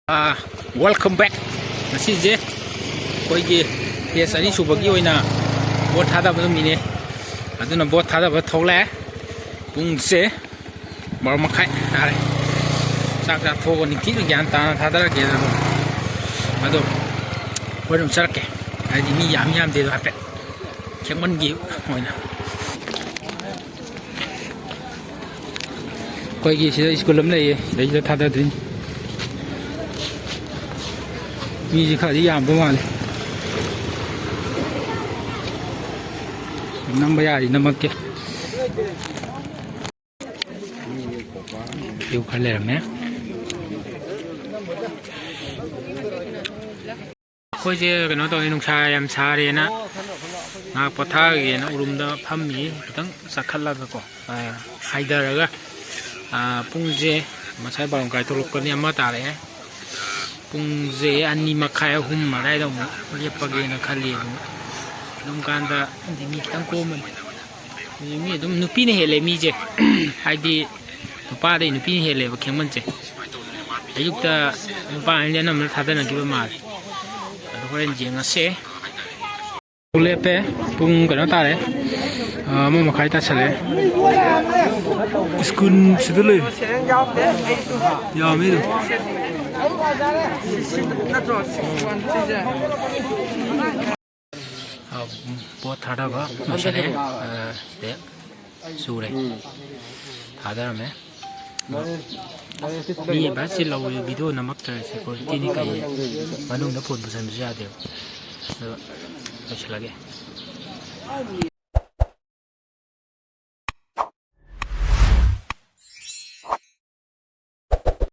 Welcome back. Nasi koigi yes ani subagi oina bot thada ba mine aduna bot thada ba thole pungse bar makhai are sakra thogo ni ki gyan ta thada ra ge ado korum sarke adi ni yam de ha pe khemon gi oina koigi sida school am nei dei da thada dinมีขายยามประมาณน้ำใบยาดีน้ำมันเก็บอยู่ขายเลยไหมคุยเจอกันเนาะตอนนี้นุ่งชายยำชาเรียนะมาปะทะกันนะอุรุมดาพัมมีตั้งสักขัดละก็ไฮเดอร์ก็ปุ่งเจมาใช้บอลไก่ตัวลูกกันเนี่ยมาตาเลยปุงเจอันนี้มาขายหุ่มมาได้แล้วเรียบปากเองนะขายเลยลงการแต่ที่มีตั้งโกมันมีต้องนุปีนี่เห็นเลยมีเจไอ้ดีนุป้าได้นุปีนี่เห็นเลยว่าเข้มมันเจอายุแต่นุป้าอันนี้น้ำมันทัดได้นักกี่ประมาณแล้วก็เรื่องจริงอ่ะเซ่ปุเล่เป้ปุงกันแล้วตาเลยมันมาขายตาเฉลยสกุลสุดเลยยอมไม่ดูबहुत थाड़ा बा मशने दे सूरे थाड़ा में ये बात से लोग video नमक तरह से क्वालिटी नहीं कहीं मालूम ना फोन पसंद से आते हो अच्छा लगे